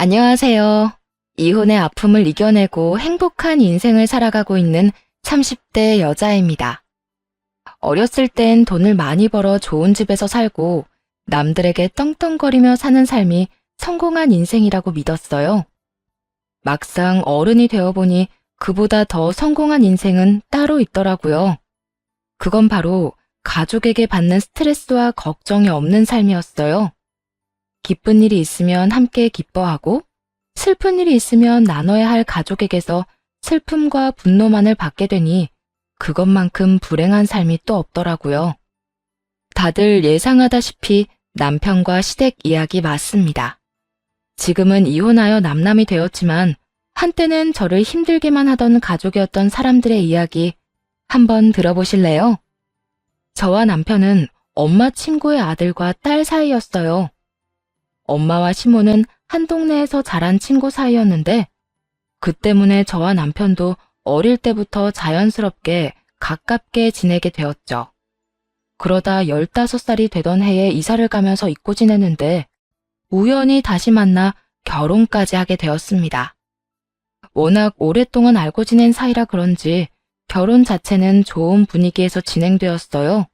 안녕하세요. 이혼의 아픔을 이겨내고 행복한 인생을 살아가고 있는 30대 여자입니다. 어렸을 땐 돈을 많이 벌어 좋은 집에서 살고 남들에게 떵떵거리며 사는 삶이 성공한 인생이라고 믿었어요. 막상 어른이 되어보니 그보다 더 성공한 인생은 따로 있더라고요. 그건 바로 가족에게 받는 스트레스와 걱정이 없는 삶이었어요. 기쁜 일이 있으면 함께 기뻐하고 슬픈 일이 있으면 나눠야 할 가족에게서 슬픔과 분노만을 받게 되니 그것만큼 불행한 삶이 또 없더라고요. 다들 예상하다시피 남편과 시댁 이야기 맞습니다. 지금은 이혼하여 남남이 되었지만 한때는 저를 힘들게만 하던 가족이었던 사람들의 이야기 한번 들어보실래요? 저와 남편은 엄마 친구의 아들과 딸 사이였어요. 엄마와 시모는 한 동네에서 자란 친구 사이였는데 그 때문에 저와 남편도 어릴 때부터 자연스럽게 가깝게 지내게 되었죠. 그러다 15살이 되던 해에 이사를 가면서 잊고 지냈는데 우연히 다시 만나 결혼까지 하게 되었습니다. 워낙 오랫동안 알고 지낸 사이라 그런지 결혼 자체는 좋은 분위기에서 진행되었어요.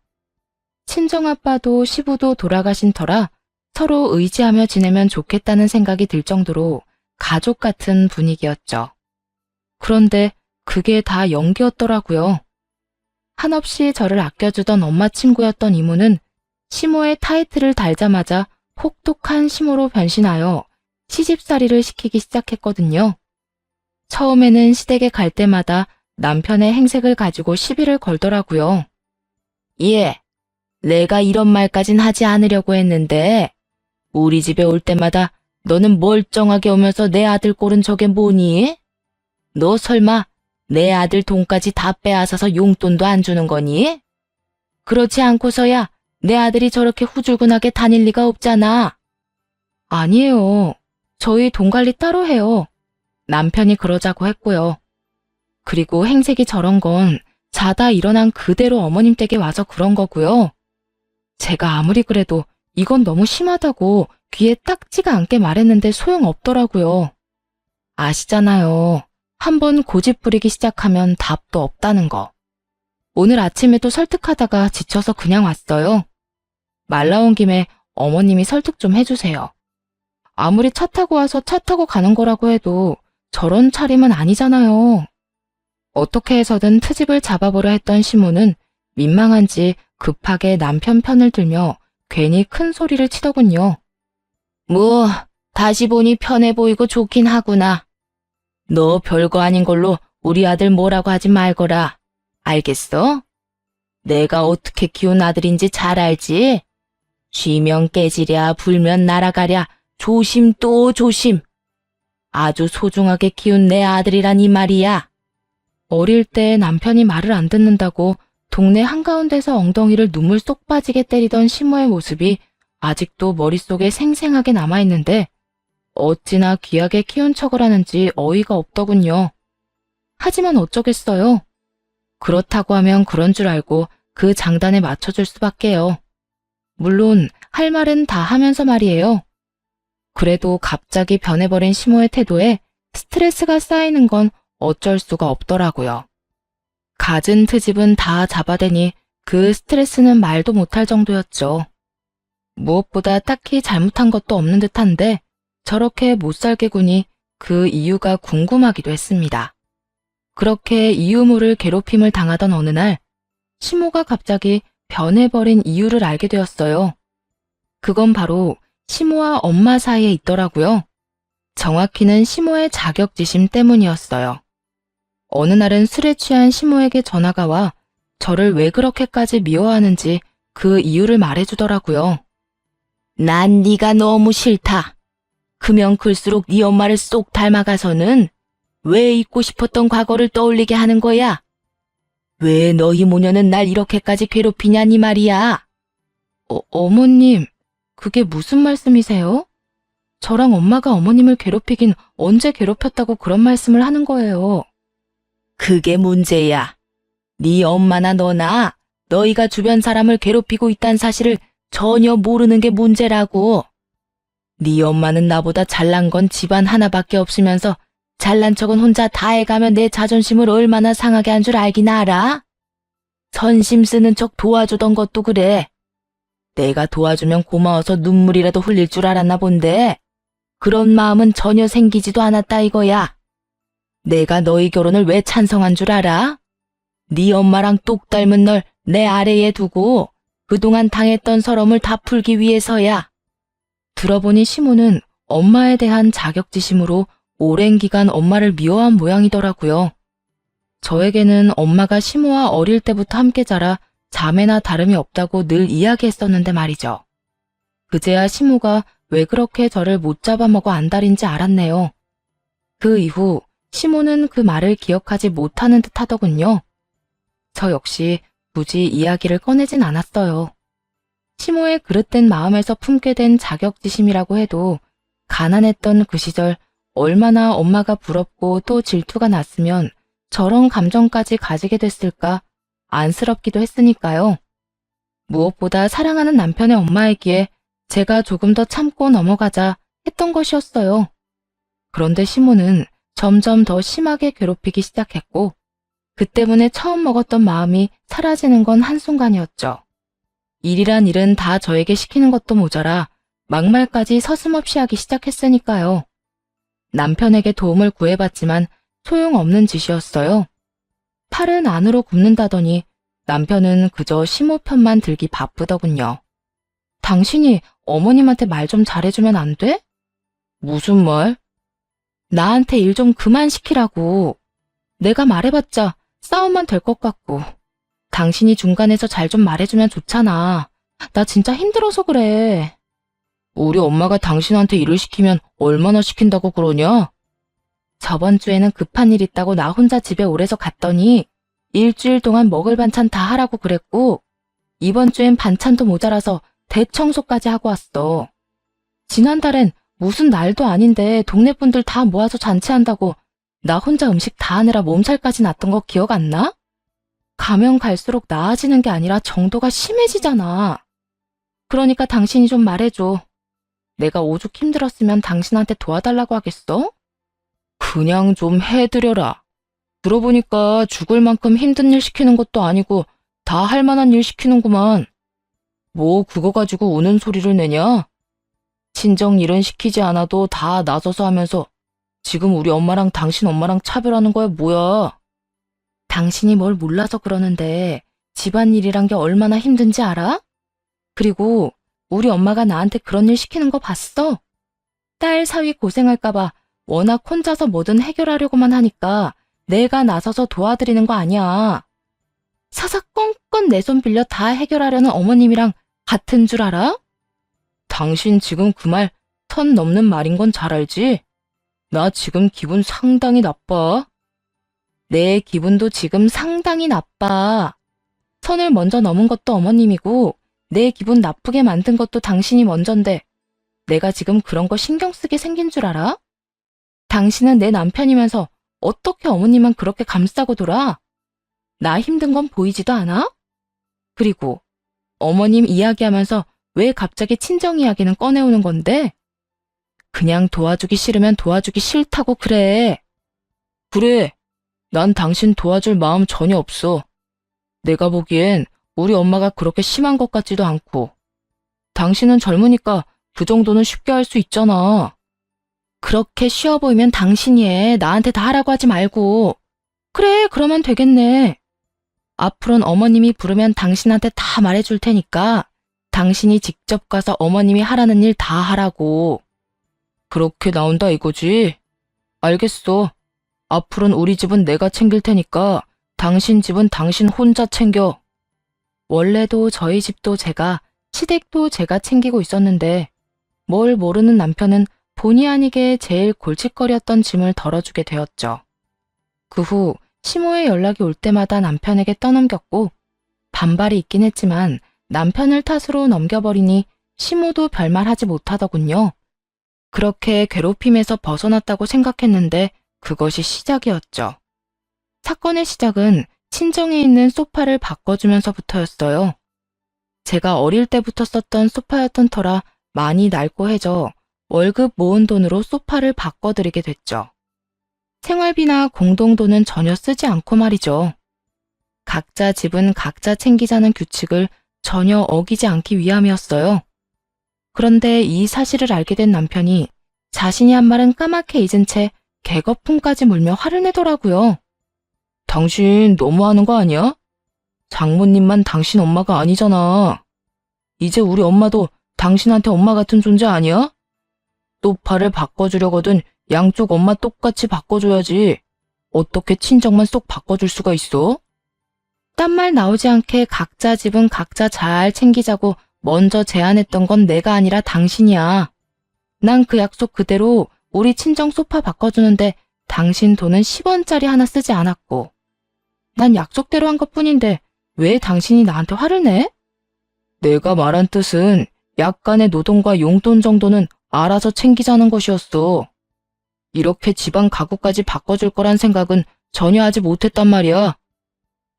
친정아빠도 시부도 돌아가신 터라 서로 의지하며 지내면 좋겠다는 생각이 들 정도로 가족 같은 분위기였죠. 그런데 그게 다 연기였더라고요. 한없이 저를 아껴주던 엄마 친구였던 이모는 시모의 타이틀을 달자마자 혹독한 시모로 변신하여 시집살이를 시키기 시작했거든요. 처음에는 시댁에 갈 때마다 남편의 행색을 가지고 시비를 걸더라고요. 예, 내가 이런 말까진 하지 않으려고 했는데 우리 집에 올 때마다 너는 멀쩡하게 오면서 내 아들 꼴은 저게 뭐니? 너 설마 내 아들 돈까지 다 빼앗아서 용돈도 안 주는 거니? 그렇지 않고서야 내 아들이 저렇게 후줄근하게 다닐 리가 없잖아. 아니에요. 저희 돈 관리 따로 해요. 남편이 그러자고 했고요. 그리고 행색이 저런 건 자다 일어난 그대로 어머님 댁에 와서 그런 거고요. 제가 아무리 그래도 이건 너무 심하다고 귀에 딱지가 않게 말했는데 소용없더라고요. 아시잖아요. 한번 고집 부리기 시작하면 답도 없다는 거. 오늘 아침에도 설득하다가 지쳐서 그냥 왔어요. 말 나온 김에 어머님이 설득 좀 해주세요. 아무리 차 타고 와서 차 타고 가는 거라고 해도 저런 차림은 아니잖아요. 어떻게 해서든 트집을 잡아보려 했던 시모는 민망한지 급하게 남편 편을 들며 괜히 큰 소리를 치더군요. 뭐, 다시 보니 편해 보이고 좋긴 하구나. 너 별거 아닌 걸로 우리 아들 뭐라고 하지 말거라. 알겠어? 내가 어떻게 키운 아들인지 잘 알지? 쉬면 깨지랴 불면 날아가랴 조심 또 조심. 아주 소중하게 키운 내 아들이란 이 말이야. 어릴 때 남편이 말을 안 듣는다고 동네 한가운데서 엉덩이를 눈물 쏙 빠지게 때리던 시모의 모습이 아직도 머릿속에 생생하게 남아있는데 어찌나 귀하게 키운 척을 하는지 어이가 없더군요. 하지만 어쩌겠어요. 그렇다고 하면 그런 줄 알고 그 장단에 맞춰줄 수밖에요. 물론 할 말은 다 하면서 말이에요. 그래도 갑자기 변해버린 시모의 태도에 스트레스가 쌓이는 건 어쩔 수가 없더라고요. 갖은 트집은 다 잡아대니 그 스트레스는 말도 못할 정도였죠. 무엇보다 딱히 잘못한 것도 없는 듯한데 저렇게 못살게 구니 그 이유가 궁금하기도 했습니다. 그렇게 이유 모를 괴롭힘을 당하던 어느 날 시모가 갑자기 변해버린 이유를 알게 되었어요. 그건 바로 시모와 엄마 사이에 있더라고요. 정확히는 시모의 자격지심 때문이었어요. 어느 날은 술에 취한 시모에게 전화가 와 저를 왜 그렇게까지 미워하는지 그 이유를 말해주더라고요. 난 네가 너무 싫다. 크면 클수록 네 엄마를 쏙 닮아가서는 왜 잊고 싶었던 과거를 떠올리게 하는 거야? 왜 너희 모녀는 날 이렇게까지 괴롭히냐니 말이야. 어머님, 그게 무슨 말씀이세요? 저랑 엄마가 어머님을 괴롭히긴 언제 괴롭혔다고 그런 말씀을 하는 거예요. 그게 문제야. 네 엄마나 너나 너희가 주변 사람을 괴롭히고 있다는 사실을 전혀 모르는 게 문제라고. 네 엄마는 나보다 잘난 건 집안 하나밖에 없으면서 잘난 척은 혼자 다 해가면 내 자존심을 얼마나 상하게 한 줄 알긴 알아? 선심 쓰는 척 도와주던 것도 그래. 내가 도와주면 고마워서 눈물이라도 흘릴 줄 알았나 본데 그런 마음은 전혀 생기지도 않았다 이거야. 내가 너희 결혼을 왜 찬성한 줄 알아? 네 엄마랑 똑 닮은 널 내 아래에 두고 그동안 당했던 서러움을 다 풀기 위해서야. 들어보니 시모는 엄마에 대한 자격지심으로 오랜 기간 엄마를 미워한 모양이더라고요. 저에게는 엄마가 시모와 어릴 때부터 함께 자라 자매나 다름이 없다고 늘 이야기했었는데 말이죠. 그제야 시모가 왜 그렇게 저를 못 잡아먹어 안달인지 알았네요. 그 이후 시모는 그 말을 기억하지 못하는 듯 하더군요. 저 역시 굳이 이야기를 꺼내진 않았어요. 시모의 그릇된 마음에서 품게 된 자격지심이라고 해도 가난했던 그 시절 얼마나 엄마가 부럽고 또 질투가 났으면 저런 감정까지 가지게 됐을까 안쓰럽기도 했으니까요. 무엇보다 사랑하는 남편의 엄마이기에 제가 조금 더 참고 넘어가자 했던 것이었어요. 그런데 시모는 점점 더 심하게 괴롭히기 시작했고 그 때문에 처음 먹었던 마음이 사라지는 건 한순간이었죠. 일이란 일은 다 저에게 시키는 것도 모자라 막말까지 서슴없이 하기 시작했으니까요. 남편에게 도움을 구해봤지만 소용없는 짓이었어요. 팔은 안으로 굽는다더니 남편은 그저 시모 편만 들기 바쁘더군요. 당신이 어머님한테 말 좀 잘해주면 안 돼? 무슨 말? 나한테 일 좀 그만 시키라고. 내가 말해봤자 싸움만 될 것 같고. 당신이 중간에서 잘 좀 말해주면 좋잖아. 나 진짜 힘들어서 그래. 우리 엄마가 당신한테 일을 시키면 얼마나 시킨다고 그러냐? 저번 주에는 급한 일 있다고 나 혼자 집에 오래서 갔더니 일주일 동안 먹을 반찬 다 하라고 그랬고 이번 주엔 반찬도 모자라서 대청소까지 하고 왔어. 지난달엔 무슨 날도 아닌데 동네 분들 다 모아서 잔치한다고 나 혼자 음식 다 하느라 몸살까지 났던 거 기억 안 나? 가면 갈수록 나아지는 게 아니라 정도가 심해지잖아. 그러니까 당신이 좀 말해줘. 내가 오죽 힘들었으면 당신한테 도와달라고 하겠어? 그냥 좀 해드려라. 들어보니까 죽을 만큼 힘든 일 시키는 것도 아니고 다 할 만한 일 시키는구만. 뭐 그거 가지고 우는 소리를 내냐? 친정 일은 시키지 않아도 다 나서서 하면서 지금 우리 엄마랑 당신 엄마랑 차별하는 거야 뭐야? 당신이 뭘 몰라서 그러는데 집안일이란 게 얼마나 힘든지 알아? 그리고 우리 엄마가 나한테 그런 일 시키는 거 봤어? 딸 사위 고생할까봐 워낙 혼자서 뭐든 해결하려고만 하니까 내가 나서서 도와드리는 거 아니야. 사사건건 내 손 빌려 다 해결하려는 어머님이랑 같은 줄 알아? 당신 지금 그 말 선 넘는 말인 건 잘 알지? 나 지금 기분 상당히 나빠. 내 기분도 지금 상당히 나빠. 선을 먼저 넘은 것도 어머님이고 내 기분 나쁘게 만든 것도 당신이 먼저인데 내가 지금 그런 거 신경 쓰게 생긴 줄 알아? 당신은 내 남편이면서 어떻게 어머님만 그렇게 감싸고 돌아? 나 힘든 건 보이지도 않아? 그리고 어머님 이야기하면서 왜 갑자기 친정 이야기는 꺼내오는 건데? 그냥 도와주기 싫으면 도와주기 싫다고 그래. 그래. 난 당신 도와줄 마음 전혀 없어. 내가 보기엔 우리 엄마가 그렇게 심한 것 같지도 않고. 당신은 젊으니까 그 정도는 쉽게 할 수 있잖아. 그렇게 쉬워 보이면 당신이 해. 나한테 다 하라고 하지 말고. 그래, 그러면 되겠네. 앞으로는 어머님이 부르면 당신한테 다 말해줄 테니까 당신이 직접 가서 어머님이 하라는 일 다 하라고. 그렇게 나온다 이거지? 알겠어. 앞으로는 우리 집은 내가 챙길 테니까 당신 집은 당신 혼자 챙겨. 원래도 저희 집도 제가, 시댁도 제가 챙기고 있었는데 뭘 모르는 남편은 본의 아니게 제일 골칫거리였던 짐을 덜어주게 되었죠. 그 후 시모의 연락이 올 때마다 남편에게 떠넘겼고 반발이 있긴 했지만 남편을 탓으로 넘겨버리니 시모도 별말 하지 못하더군요. 그렇게 괴롭힘에서 벗어났다고 생각했는데 그것이 시작이었죠. 사건의 시작은 친정에 있는 소파를 바꿔주면서부터였어요. 제가 어릴 때부터 썼던 소파였던 터라 많이 낡고 해져 월급 모은 돈으로 소파를 바꿔드리게 됐죠. 생활비나 공동돈은 전혀 쓰지 않고 말이죠. 각자 집은 각자 챙기자는 규칙을 전혀 어기지 않기 위함이었어요. 그런데 이 사실을 알게 된 남편이 자신이 한 말은 까맣게 잊은 채 개거품까지 물며 화를 내더라고요. 당신 너무하는 거 아니야? 장모님만 당신 엄마가 아니잖아. 이제 우리 엄마도 당신한테 엄마 같은 존재 아니야? 소파를 바꿔주려거든 양쪽 엄마 똑같이 바꿔줘야지. 어떻게 친정만 쏙 바꿔줄 수가 있어? 딴 말 나오지 않게 각자 집은 각자 잘 챙기자고 먼저 제안했던 건 내가 아니라 당신이야. 난 그 약속 그대로 우리 친정 소파 바꿔주는데 당신 돈은 10원짜리 하나 쓰지 않았고. 난 약속대로 한 것뿐인데 왜 당신이 나한테 화를 내? 내가 말한 뜻은 약간의 노동과 용돈 정도는 알아서 챙기자는 것이었어. 이렇게 집안 가구까지 바꿔줄 거란 생각은 전혀 하지 못했단 말이야.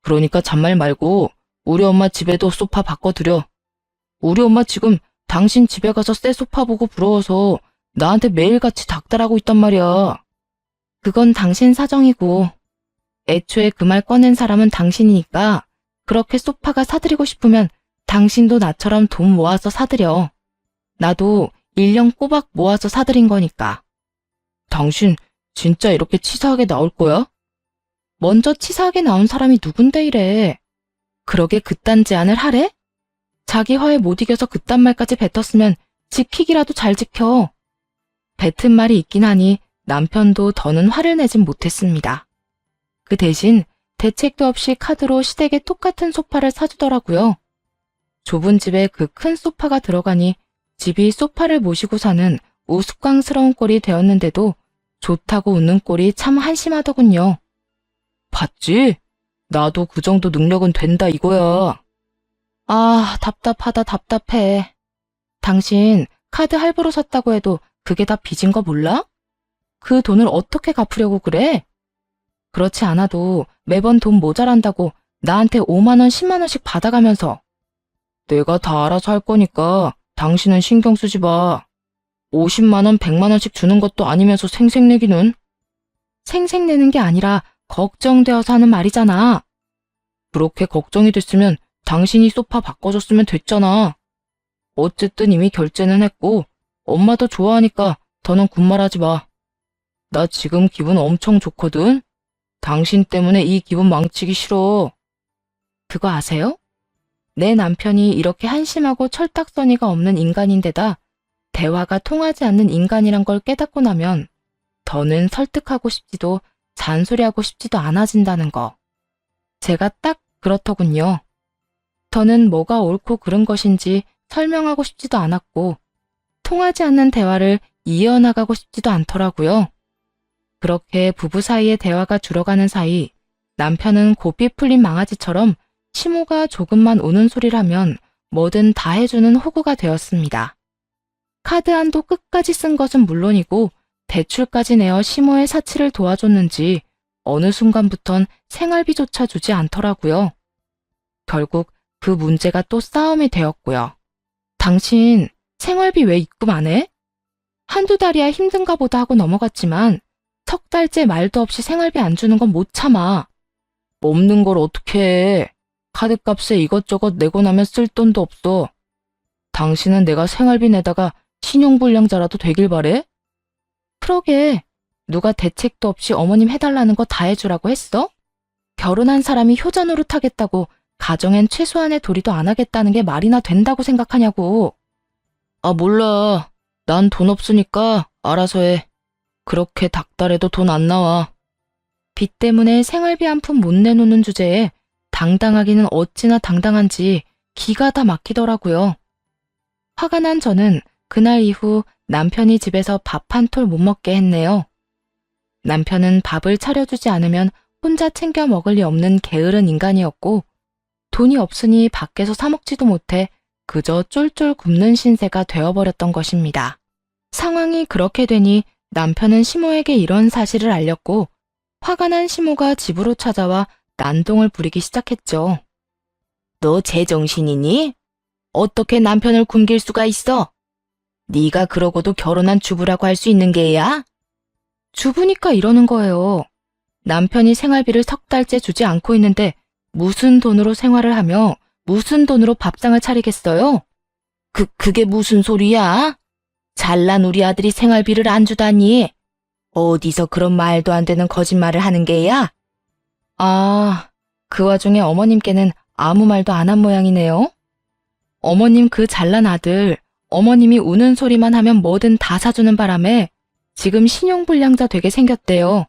그러니까 잔말 말고 우리 엄마 집에도 소파 바꿔드려. 우리 엄마 지금 당신 집에 가서 새 소파 보고 부러워서 나한테 매일같이 닥달하고 있단 말이야. 그건 당신 사정이고 애초에 그 말 꺼낸 사람은 당신이니까 그렇게 소파가 사드리고 싶으면 당신도 나처럼 돈 모아서 사드려. 나도 1년 꼬박 모아서 사드린 거니까. 당신 진짜 이렇게 치사하게 나올 거야? 먼저 치사하게 나온 사람이 누군데 이래. 그러게 그딴 제안을 하래? 자기 화에 못 이겨서 그딴 말까지 뱉었으면 지키기라도 잘 지켜. 뱉은 말이 있긴 하니 남편도 더는 화를 내진 못했습니다. 그 대신 대책도 없이 카드로 시댁에 똑같은 소파를 사주더라고요. 좁은 집에 그 큰 소파가 들어가니 집이 소파를 모시고 사는 우스꽝스러운 꼴이 되었는데도 좋다고 웃는 꼴이 참 한심하더군요. 봤지? 나도 그 정도 능력은 된다 이거야. 아, 답답하다 답답해. 당신 카드 할부로 샀다고 해도 그게 다 빚인 거 몰라? 그 돈을 어떻게 갚으려고 그래? 그렇지 않아도 매번 돈 모자란다고 나한테 5만 원, 10만 원씩 받아가면서. 내가 다 알아서 할 거니까 당신은 신경 쓰지 마. 50만 원, 100만 원씩 주는 것도 아니면서 생색내기는. 생색내는 게 아니라 걱정되어서 하는 말이잖아. 그렇게 걱정이 됐으면 당신이 소파 바꿔줬으면 됐잖아. 어쨌든 이미 결제는 했고 엄마도 좋아하니까 더는 군말하지 마. 나 지금 기분 엄청 좋거든. 당신 때문에 이 기분 망치기 싫어. 그거 아세요? 내 남편이 이렇게 한심하고 철딱서니가 없는 인간인데다 대화가 통하지 않는 인간이란 걸 깨닫고 나면 더는 설득하고 싶지도 잔소리하고 싶지도 않아진다는 거. 제가 딱 그렇더군요. 더는 뭐가 옳고 그른 것인지 설명하고 싶지도 않았고 통하지 않는 대화를 이어나가고 싶지도 않더라고요. 그렇게 부부 사이의 대화가 줄어가는 사이 남편은 고삐 풀린 망아지처럼 시모가 조금만 우는 소리를 하면 뭐든 다 해주는 호구가 되었습니다. 카드 한도 끝까지 쓴 것은 물론이고 대출까지 내어 시모의 사치를 도와줬는지 어느 순간부턴 생활비조차 주지 않더라고요. 결국 그 문제가 또 싸움이 되었고요. 당신 생활비 왜 입금 안 해? 한두 달이야 힘든가 보다 하고 넘어갔지만 석 달째 말도 없이 생활비 안 주는 건 못 참아. 없는 걸 어떻게 해. 카드값에 이것저것 내고 나면 쓸 돈도 없어. 당신은 내가 생활비 내다가 신용불량자라도 되길 바래? 그러게, 누가 대책도 없이 어머님 해달라는 거 다 해주라고 했어? 결혼한 사람이 효자 노릇하겠다고 가정엔 최소한의 도리도 안 하겠다는 게 말이나 된다고 생각하냐고. 아, 몰라. 난 돈 없으니까 알아서 해. 그렇게 닥달해도 돈 안 나와. 빚 때문에 생활비 한 푼 못 내놓는 주제에 당당하기는 어찌나 당당한지 기가 다 막히더라고요. 화가 난 저는 그날 이후 남편이 집에서 밥 한 톨 못 먹게 했네요. 남편은 밥을 차려주지 않으면 혼자 챙겨 먹을 리 없는 게으른 인간이었고 돈이 없으니 밖에서 사 먹지도 못해 그저 쫄쫄 굶는 신세가 되어버렸던 것입니다. 상황이 그렇게 되니 남편은 시모에게 이런 사실을 알렸고 화가 난 시모가 집으로 찾아와 난동을 부리기 시작했죠. 너 제정신이니? 어떻게 남편을 굶길 수가 있어? 네가 그러고도 결혼한 주부라고 할 수 있는 게야? 주부니까 이러는 거예요. 남편이 생활비를 3달째 주지 않고 있는데 무슨 돈으로 생활을 하며 무슨 돈으로 밥상을 차리겠어요? 그게 무슨 소리야? 잘난 우리 아들이 생활비를 안 주다니. 어디서 그런 말도 안 되는 거짓말을 하는 게야? 아, 그 와중에 어머님께는 아무 말도 안 한 모양이네요. 어머님 그 잘난 아들, 어머님이 우는 소리만 하면 뭐든 다 사주는 바람에 지금 신용불량자 되게 생겼대요.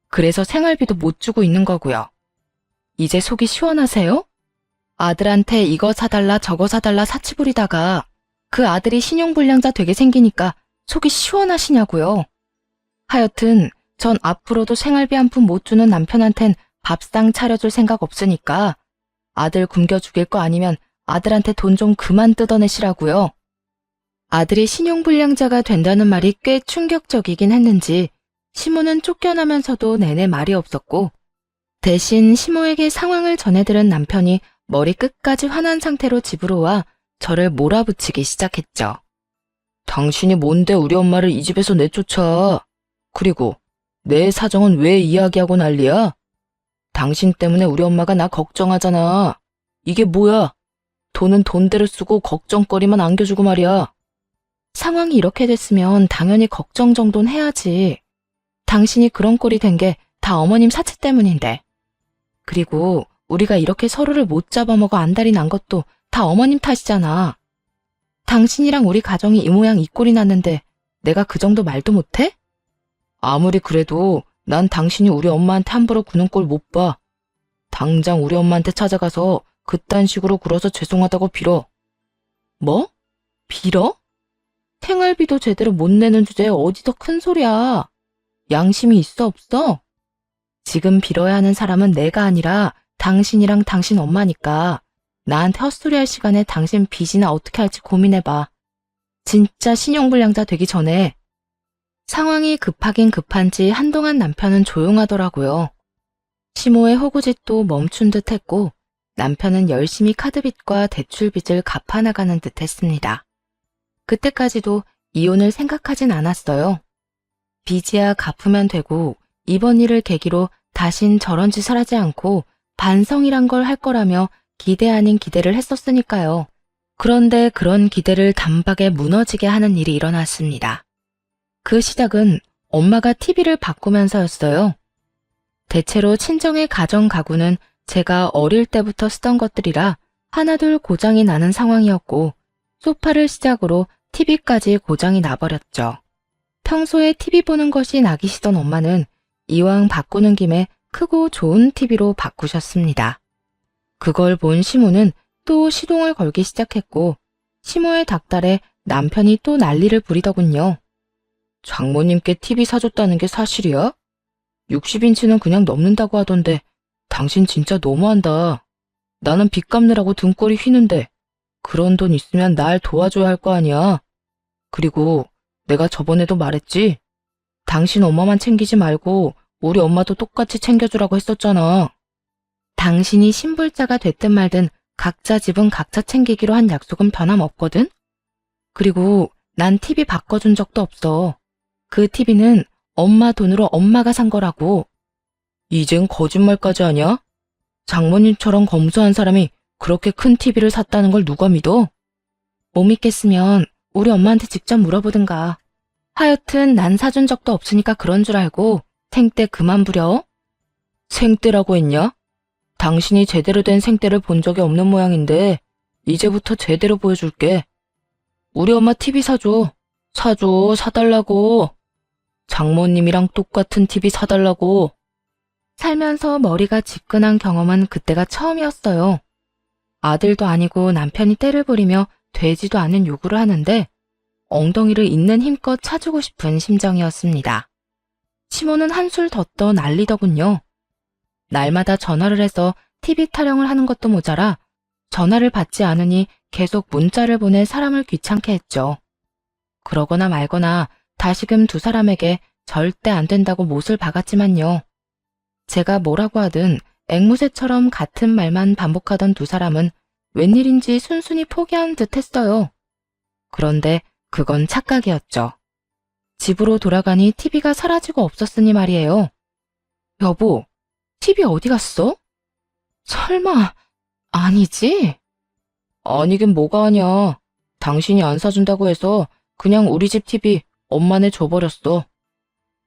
그래서 생활비도 못 주고 있는 거고요. 이제 속이 시원하세요? 아들한테 이거 사달라 저거 사달라 사치 부리다가 그 아들이 신용불량자 되게 생기니까 속이 시원하시냐고요. 하여튼 전 앞으로도 생활비 한 푼 못 주는 남편한텐 밥상 차려줄 생각 없으니까 아들 굶겨 죽일 거 아니면 아들한테 돈 좀 그만 뜯어내시라고요. 아들이 신용불량자가 된다는 말이 꽤 충격적이긴 했는지 시모는 쫓겨나면서도 내내 말이 없었고 대신 시모에게 상황을 전해들은 남편이 머리 끝까지 화난 상태로 집으로 와 저를 몰아붙이기 시작했죠. 당신이 뭔데 우리 엄마를 이 집에서 내쫓아? 그리고 내 사정은 왜 이야기하고 난리야? 당신 때문에 우리 엄마가 나 걱정하잖아. 이게 뭐야? 돈은 돈대로 쓰고 걱정거리만 안겨주고 말이야. 상황이 이렇게 됐으면 당연히 걱정 정도는 해야지. 당신이 그런 꼴이 된 게 다 어머님 사채 때문인데. 그리고 우리가 이렇게 서로를 못 잡아먹어 안달이 난 것도 다 어머님 탓이잖아. 당신이랑 우리 가정이 이 모양 이 꼴이 났는데 내가 그 정도 말도 못해? 아무리 그래도 난 당신이 우리 엄마한테 함부로 구는 꼴 못 봐. 당장 우리 엄마한테 찾아가서 그딴 식으로 굴어서 죄송하다고 빌어. 뭐? 빌어? 생활비도 제대로 못 내는 주제에 어디서 큰 소리야. 양심이 있어 없어? 지금 빌어야 하는 사람은 내가 아니라 당신이랑 당신 엄마니까 나한테 헛소리할 시간에 당신 빚이나 어떻게 할지 고민해봐. 진짜 신용불량자 되기 전에. 상황이 급하긴 급한지 한동안 남편은 조용하더라고요. 시모의 호구짓도 멈춘 듯 했고 남편은 열심히 카드빚과 대출빚을 갚아나가는 듯 했습니다. 그때까지도 이혼을 생각하진 않았어요. 빚이야 갚으면 되고 이번 일을 계기로 다신 저런 짓을 하지 않고 반성이란 걸 할 거라며 기대 아닌 기대를 했었으니까요. 그런데 그런 기대를 단박에 무너지게 하는 일이 일어났습니다. 그 시작은 엄마가 TV를 바꾸면서였어요. 대체로 친정의 가정 가구는 제가 어릴 때부터 쓰던 것들이라 하나둘 고장이 나는 상황이었고 소파를 시작으로 TV까지 고장이 나버렸죠. 평소에 TV 보는 것이 낙이시던 엄마는 이왕 바꾸는 김에 크고 좋은 TV로 바꾸셨습니다. 그걸 본 시모는 또 시동을 걸기 시작했고 시모의 닥달에 남편이 또 난리를 부리더군요. 장모님께 TV 사줬다는 게 사실이야? 60인치는 그냥 넘는다고 하던데 당신 진짜 너무한다. 나는 빚 갚느라고 등골이 휘는데 그런 돈 있으면 날 도와줘야 할 거 아니야. 그리고 내가 저번에도 말했지? 당신 엄마만 챙기지 말고 우리 엄마도 똑같이 챙겨주라고 했었잖아. 당신이 신불자가 됐든 말든 각자 집은 각자 챙기기로 한 약속은 변함없거든? 그리고 난 TV 바꿔준 적도 없어. 그 TV는 엄마 돈으로 엄마가 산 거라고. 이젠 거짓말까지 하냐? 장모님처럼 검소한 사람이 그렇게 큰 TV를 샀다는 걸 누가 믿어? 못 믿겠으면 우리 엄마한테 직접 물어보든가. 하여튼 난 사준 적도 없으니까 그런 줄 알고 생떼 그만 부려. 생떼라고 했냐? 당신이 제대로 된 생떼를 본 적이 없는 모양인데 이제부터 제대로 보여줄게. 우리 엄마 TV 사줘. 사줘. 사달라고. 장모님이랑 똑같은 TV 사달라고. 살면서 머리가 지끈한 경험은 그때가 처음이었어요. 아들도 아니고 남편이 때를 부리며 되지도 않은 요구를 하는데 엉덩이를 있는 힘껏 차주고 싶은 심정이었습니다. 시모는 한술 더 떠 난리더군요. 날마다 전화를 해서 TV 타령을 하는 것도 모자라 전화를 받지 않으니 계속 문자를 보내 사람을 귀찮게 했죠. 그러거나 말거나 다시금 두 사람에게 절대 안 된다고 못을 박았지만요. 제가 뭐라고 하든 앵무새처럼 같은 말만 반복하던 두 사람은 웬일인지 순순히 포기한 듯 했어요. 그런데 그건 착각이었죠. 집으로 돌아가니 TV가 사라지고 없었으니 말이에요. 여보, TV 어디 갔어? 설마, 아니지? 아니긴 뭐가 아냐. 당신이 안 사준다고 해서 그냥 우리 집 TV 엄마네 줘버렸어.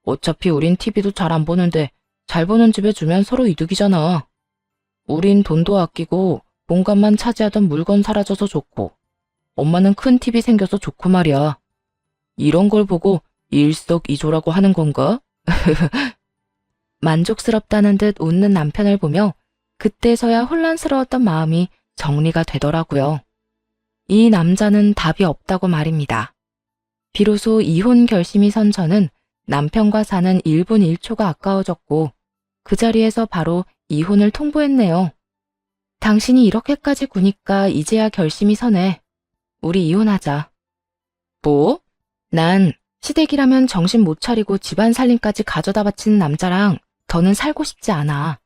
어차피 우린 TV도 잘 안 보는데 잘 보는 집에 주면 서로 이득이잖아. 우린 돈도 아끼고 공간만 차지하던 물건 사라져서 좋고 엄마는 큰 TV 생겨서 좋고 말이야. 이런 걸 보고 일석이조라고 하는 건가? 만족스럽다는 듯 웃는 남편을 보며 그때서야 혼란스러웠던 마음이 정리가 되더라고요. 이 남자는 답이 없다고 말입니다. 비로소 이혼 결심이 선 저는 남편과 사는 1분 1초가 아까워졌고 그 자리에서 바로 이혼을 통보했네요. 당신이 이렇게까지 구니까 이제야 결심이 서네. 우리 이혼하자. 뭐? 난 시댁이라면 정신 못 차리고 집안 살림까지 가져다 바치는 남자랑 더는 살고 싶지 않아.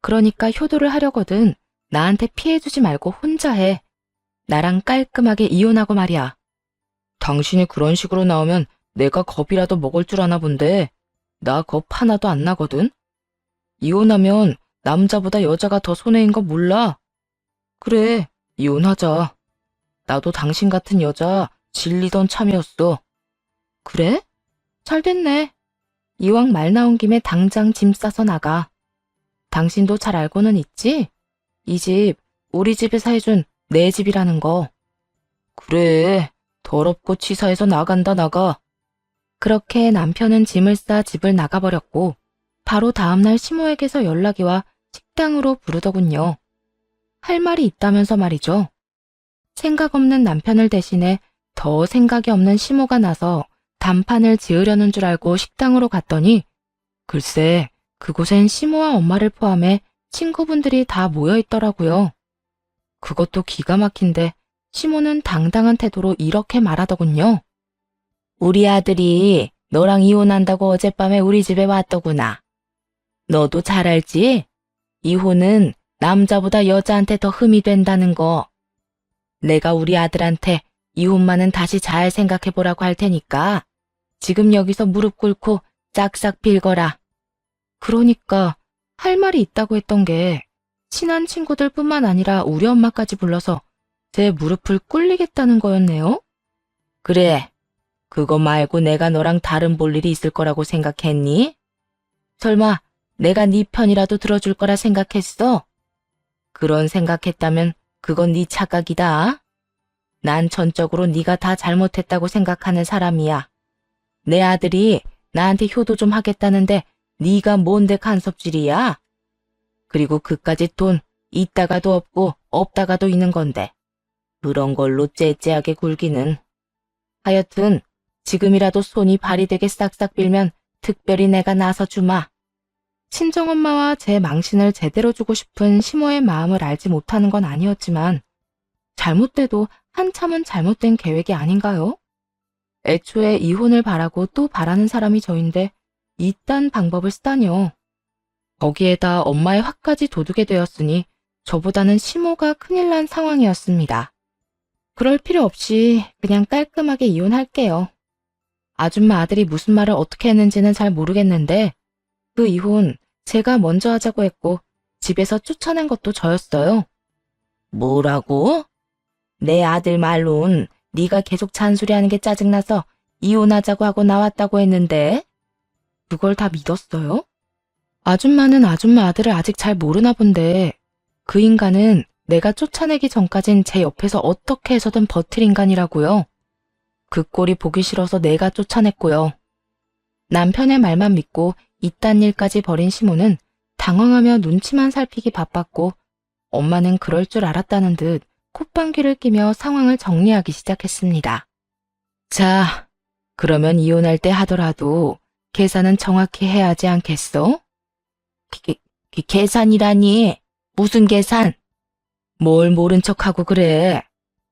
그러니까 효도를 하려거든 나한테 피해주지 말고 혼자 해. 나랑 깔끔하게 이혼하고 말이야. 당신이 그런 식으로 나오면 내가 겁이라도 먹을 줄 아나 본데 나 겁 하나도 안 나거든. 이혼하면 남자보다 여자가 더 손해인 거 몰라? 그래, 이혼하자. 나도 당신 같은 여자 질리던 참이었어. 그래? 잘 됐네. 이왕 말 나온 김에 당장 짐 싸서 나가. 당신도 잘 알고는 있지? 이 집, 우리 집에서 해준 내 집이라는 거. 그래, 더럽고 치사해서 나간다 나가. 그렇게 남편은 짐을 싸 집을 나가버렸고 바로 다음날 시모에게서 연락이 와 식당으로 부르더군요. 할 말이 있다면서 말이죠. 생각 없는 남편을 대신해 더 생각이 없는 시모가 나서 단판을 지으려는 줄 알고 식당으로 갔더니 글쎄 그곳엔 시모와 엄마를 포함해 친구분들이 다 모여 있더라고요. 그것도 기가 막힌데 시모는 당당한 태도로 이렇게 말하더군요. 우리 아들이 너랑 이혼한다고 어젯밤에 우리 집에 왔더구나. 너도 잘 알지? 이혼은 남자보다 여자한테 더 흠이 된다는 거. 내가 우리 아들한테 이혼만은 다시 잘 생각해보라고 할 테니까 지금 여기서 무릎 꿇고 싹싹 빌거라. 그러니까 할 말이 있다고 했던 게 친한 친구들뿐만 아니라 우리 엄마까지 불러서 제 무릎을 꿇리겠다는 거였네요. 그래, 그거 말고 내가 너랑 다른 볼 일이 있을 거라고 생각했니? 설마 내가 네 편이라도 들어줄 거라 생각했어? 그런 생각했다면 그건 네 착각이다. 난 전적으로 네가 다 잘못했다고 생각하는 사람이야. 내 아들이 나한테 효도 좀 하겠다는데 네가 뭔데 간섭질이야? 그리고 그까짓 돈 있다가도 없고 없다가도 있는 건데 그런 걸로 째째하게 굴기는. 하여튼 지금이라도 손이 발이 되게 싹싹 빌면 특별히 내가 나서 주마. 친정엄마와 제 망신을 제대로 주고 싶은 시모의 마음을 알지 못하는 건 아니었지만 잘못돼도 한참은 잘못된 계획이 아닌가요? 애초에 이혼을 바라고 또 바라는 사람이 저인데 이딴 방법을 쓰다니요. 거기에다 엄마의 화까지 돋우게 되었으니 저보다는 시모가 큰일 난 상황이었습니다. 그럴 필요 없이 그냥 깔끔하게 이혼할게요. 아줌마 아들이 무슨 말을 어떻게 했는지는 잘 모르겠는데 그 이혼 제가 먼저 하자고 했고 집에서 쫓아낸 것도 저였어요. 뭐라고? 내 아들 말론 네가 계속 잔소리하는 게 짜증나서 이혼하자고 하고 나왔다고 했는데 그걸 다 믿었어요? 아줌마는 아줌마 아들을 아직 잘 모르나 본데 그 인간은 내가 쫓아내기 전까진 제 옆에서 어떻게 해서든 버틸 인간이라고요. 그 꼴이 보기 싫어서 내가 쫓아냈고요. 남편의 말만 믿고 이딴 일까지 벌인 시모는 당황하며 눈치만 살피기 바빴고 엄마는 그럴 줄 알았다는 듯 콧방귀를 끼며 상황을 정리하기 시작했습니다. 자, 그러면 이혼할 때 하더라도 계산은 정확히 해야 하지 않겠어? 계산이라니? 무슨 계산? 뭘 모른 척하고 그래.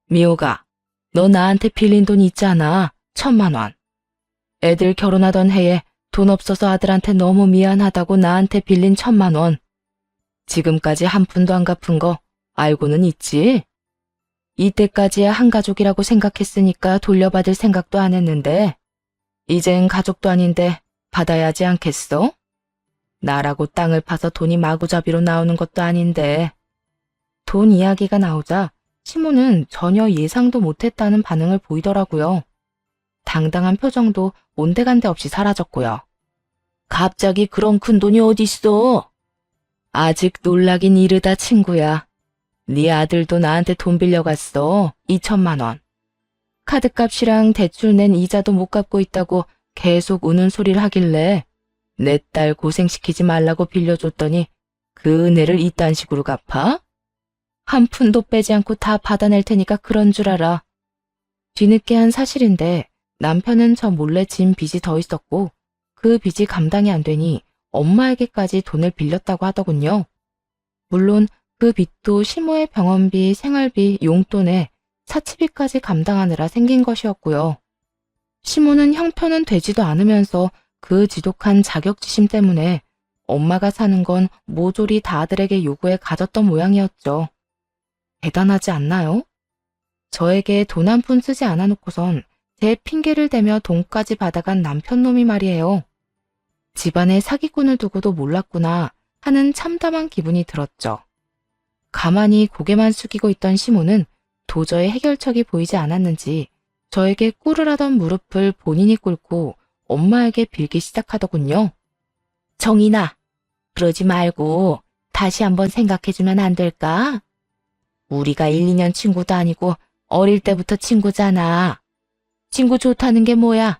미호가, 너 나한테 빌린 돈 있잖아. 1,000만 원. 애들 결혼하던 해에 돈 없어서 아들한테 너무 미안하다고 나한테 빌린 1,000만 원. 지금까지 한 푼도 안 갚은 거 알고는 있지? 이때까지야 한 가족이라고 생각했으니까 돌려받을 생각도 안 했는데 이젠 가족도 아닌데 받아야지 않겠어? 나라고 땅을 파서 돈이 마구잡이로 나오는 것도 아닌데. 돈 이야기가 나오자 시모는 전혀 예상도 못했다는 반응을 보이더라고요. 당당한 표정도 온데간데 없이 사라졌고요. 갑자기 그런 큰 돈이 어딨어? 아직 놀라긴 이르다 친구야. 네 아들도 나한테 돈 빌려갔어. 2천만 원. 카드값이랑 대출 낸 이자도 못 갚고 있다고 계속 우는 소리를 하길래 내 딸 고생시키지 말라고 빌려줬더니 그 은혜를 이딴 식으로 갚아? 한 푼도 빼지 않고 다 받아낼 테니까 그런 줄 알아. 뒤늦게 한 사실인데 남편은 저 몰래 진 빚이 더 있었고 그 빚이 감당이 안 되니 엄마에게까지 돈을 빌렸다고 하더군요. 물론 그 빚도 시모의 병원비, 생활비, 용돈에 사치비까지 감당하느라 생긴 것이었고요. 시모는 형편은 되지도 않으면서 그 지독한 자격지심 때문에 엄마가 사는 건 모조리 다 아들에게 요구해 가졌던 모양이었죠. 대단하지 않나요? 저에게 돈 한 푼 쓰지 않아 놓고선 제 핑계를 대며 돈까지 받아간 남편 놈이 말이에요. 집안에 사기꾼을 두고도 몰랐구나 하는 참담한 기분이 들었죠. 가만히 고개만 숙이고 있던 시모는 도저히 해결책이 보이지 않았는지 저에게 꿇으 하던 무릎을 본인이 꿇고 엄마에게 빌기 시작하더군요. 정인아, 그러지 말고 다시 한번 생각해주면 안 될까? 우리가 1, 2년 친구도 아니고 어릴 때부터 친구잖아. 친구 좋다는 게 뭐야?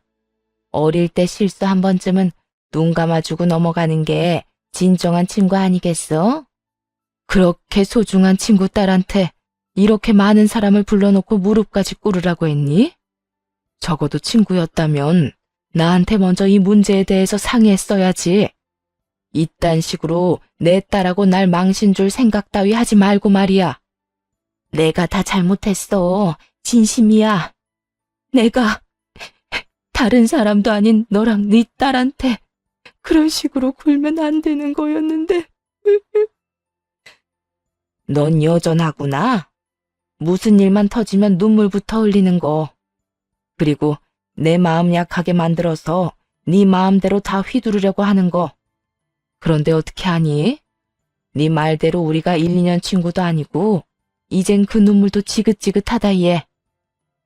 어릴 때 실수 한 번쯤은 눈 감아주고 넘어가는 게 진정한 친구 아니겠어? 그렇게 소중한 친구 딸한테 이렇게 많은 사람을 불러놓고 무릎까지 꿇으라고 했니? 적어도 친구였다면 나한테 먼저 이 문제에 대해서 상의했어야지. 이딴 식으로 내 딸하고 날 망신 줄 생각 따위 하지 말고 말이야. 내가 다 잘못했어. 진심이야. 내가 다른 사람도 아닌 너랑 네 딸한테 그런 식으로 굴면 안 되는 거였는데. 넌 여전하구나. 무슨 일만 터지면 눈물부터 흘리는 거. 그리고 내 마음 약하게 만들어서 네 마음대로 다 휘두르려고 하는 거. 그런데 어떻게 하니? 네 말대로 우리가 1, 2년 친구도 아니고 이젠 그 눈물도 지긋지긋하다 얘.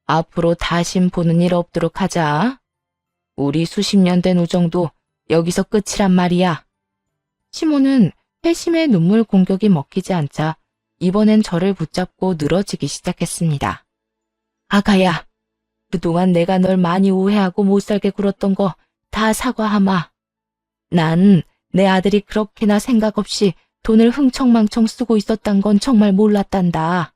앞으로 다신 보는 일 없도록 하자. 우리 수십 년 된 우정도 여기서 끝이란 말이야. 시모는 회심의 눈물 공격이 먹히지 않자 이번엔 저를 붙잡고 늘어지기 시작했습니다. 아가야, 그동안 내가 널 많이 오해하고 못살게 굴었던 거 다 사과하마. 난 내 아들이 그렇게나 생각 없이 돈을 흥청망청 쓰고 있었단 건 정말 몰랐단다.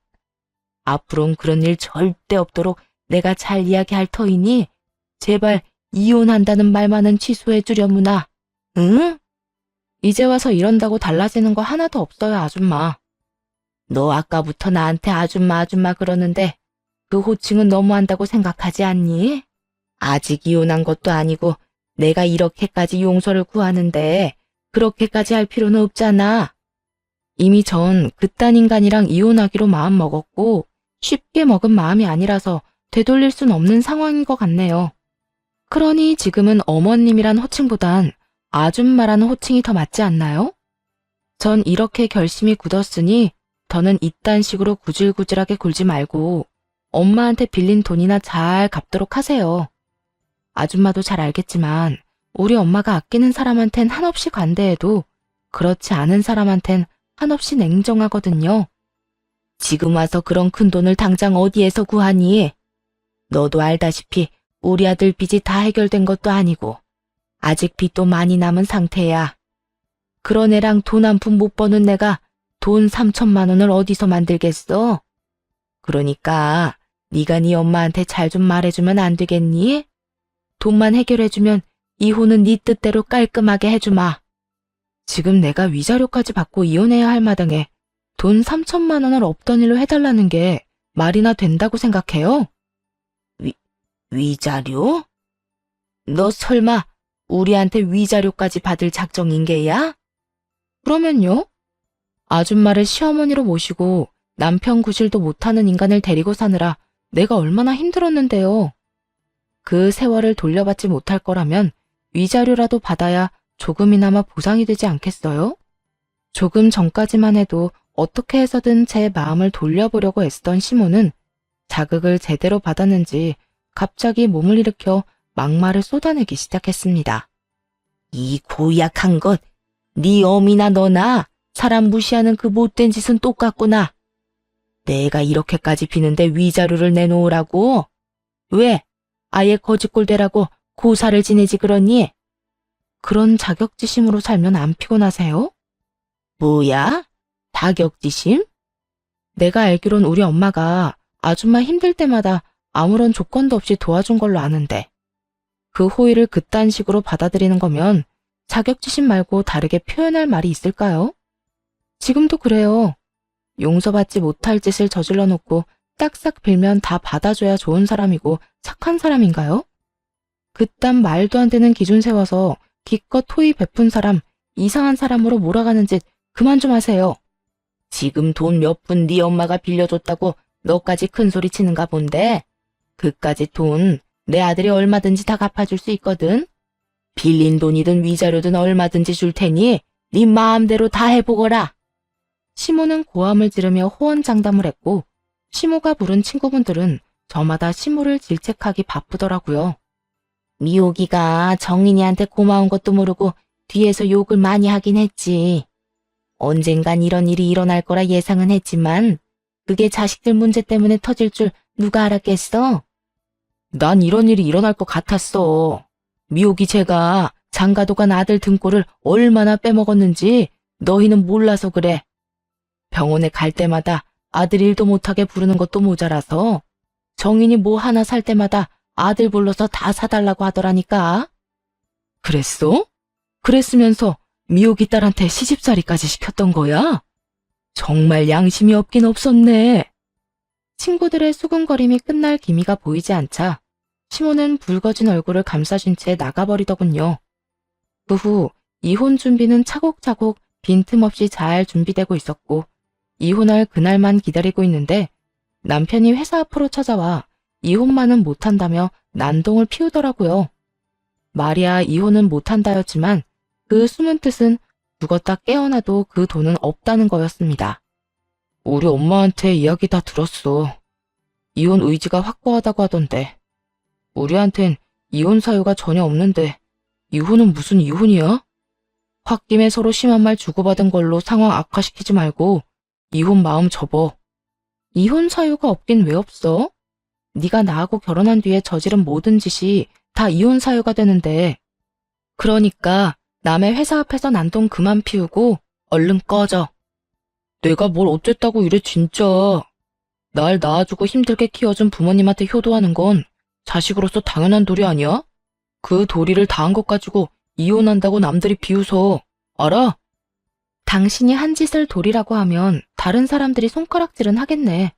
앞으론 그런 일 절대 없도록 내가 잘 이야기할 터이니 제발 이혼한다는 말만은 취소해 주려무나. 응? 이제 와서 이런다고 달라지는 거 하나도 없어요, 아줌마. 너 아까부터 나한테 아줌마 아줌마 그러는데 그 호칭은 너무한다고 생각하지 않니? 아직 이혼한 것도 아니고 내가 이렇게까지 용서를 구하는데 그렇게까지 할 필요는 없잖아. 이미 전 그딴 인간이랑 이혼하기로 마음 먹었고 쉽게 먹은 마음이 아니라서 되돌릴 순 없는 상황인 것 같네요. 그러니 지금은 어머님이란 호칭보단 아줌마라는 호칭이 더 맞지 않나요? 전 이렇게 결심이 굳었으니 더는 이딴 식으로 구질구질하게 굴지 말고 엄마한테 빌린 돈이나 잘 갚도록 하세요. 아줌마도 잘 알겠지만 우리 엄마가 아끼는 사람한텐 한없이 관대해도 그렇지 않은 사람한텐 한없이 냉정하거든요. 지금 와서 그런 큰 돈을 당장 어디에서 구하니? 너도 알다시피 우리 아들 빚이 다 해결된 것도 아니고 아직 빚도 많이 남은 상태야. 그런 애랑 돈 한 푼 못 버는 내가 돈 3천만 원을 어디서 만들겠어? 그러니까 네가 네 엄마한테 잘 좀 말해주면 안 되겠니? 돈만 해결해주면 이혼은 네 뜻대로 깔끔하게 해주마. 지금 내가 위자료까지 받고 이혼해야 할 마당에 돈 3천만 원을 없던 일로 해달라는 게 말이나 된다고 생각해요? 위자료? 너 설마 우리한테 위자료까지 받을 작정인 게야? 그러면요? 아줌마를 시어머니로 모시고 남편 구실도 못하는 인간을 데리고 사느라 내가 얼마나 힘들었는데요. 그 세월을 돌려받지 못할 거라면 위자료라도 받아야 조금이나마 보상이 되지 않겠어요? 조금 전까지만 해도 어떻게 해서든 제 마음을 돌려보려고 애쓰던 시모는 자극을 제대로 받았는지 갑자기 몸을 일으켜 막말을 쏟아내기 시작했습니다. 이 고약한 것, 네 어미나 너나 사람 무시하는 그 못된 짓은 똑같구나. 내가 이렇게까지 비는데 위자료를 내놓으라고? 왜? 아예 거지꼴 되라고 고사를 지내지 그러니? 그런 자격지심으로 살면 안 피곤하세요? 뭐야? 자격지심? 내가 알기론 우리 엄마가 아줌마 힘들 때마다 아무런 조건도 없이 도와준 걸로 아는데 그 호의를 그딴 식으로 받아들이는 거면 자격지심 말고 다르게 표현할 말이 있을까요? 지금도 그래요. 용서받지 못할 짓을 저질러 놓고 딱싹 빌면 다 받아줘야 좋은 사람이고 착한 사람인가요? 그딴 말도 안 되는 기준 세워서 기껏 호의 베푼 사람, 이상한 사람으로 몰아가는 짓 그만 좀 하세요. 지금 돈 몇 푼 네 엄마가 빌려줬다고 너까지 큰 소리 치는가 본데 그까짓 돈 내 아들이 얼마든지 다 갚아줄 수 있거든. 빌린 돈이든 위자료든 얼마든지 줄 테니 네 마음대로 다 해보거라. 시모는 고함을 지르며 호언장담을 했고 시모가 부른 친구분들은 저마다 시모를 질책하기 바쁘더라고요. 미옥이가 정인이한테 고마운 것도 모르고 뒤에서 욕을 많이 하긴 했지. 언젠간 이런 일이 일어날 거라 예상은 했지만 그게 자식들 문제 때문에 터질 줄 누가 알았겠어? 난 이런 일이 일어날 것 같았어. 미옥이 제가 장가도 간 아들 등골을 얼마나 빼먹었는지 너희는 몰라서 그래. 병원에 갈 때마다 아들 일도 못하게 부르는 것도 모자라서 정인이 뭐 하나 살 때마다 아들 불러서 다 사달라고 하더라니까. 그랬어? 그랬으면서 미옥이 딸한테 시집살이까지 시켰던 거야? 정말 양심이 없긴 없었네. 친구들의 수군거림이 끝날 기미가 보이지 않자 시모는 붉어진 얼굴을 감싸준 채 나가버리더군요. 그 후 이혼 준비는 차곡차곡 빈틈없이 잘 준비되고 있었고 이혼할 그날만 기다리고 있는데 남편이 회사 앞으로 찾아와 이혼만은 못한다며 난동을 피우더라고요. 말이야 이혼은 못한다였지만 그 숨은 뜻은 죽었다 깨어나도 그 돈은 없다는 거였습니다. 우리 엄마한테 이야기 다 들었어. 이혼 의지가 확고하다고 하던데. 우리한텐 이혼 사유가 전혀 없는데 이혼은 무슨 이혼이야? 홧김에 서로 심한 말 주고받은 걸로 상황 악화시키지 말고 이혼 마음 접어. 이혼 사유가 없긴 왜 없어? 네가 나하고 결혼한 뒤에 저지른 모든 짓이 다 이혼 사유가 되는데. 그러니까 남의 회사 앞에서 난동 그만 피우고 얼른 꺼져. 내가 뭘 어쨌다고 이래 진짜. 날 낳아주고 힘들게 키워준 부모님한테 효도하는 건 자식으로서 당연한 도리 아니야? 그 도리를 다한 것 가지고 이혼한다고 남들이 비웃어. 알아? 당신이 한 짓을 도리라고 하면 다른 사람들이 손가락질은 하겠네.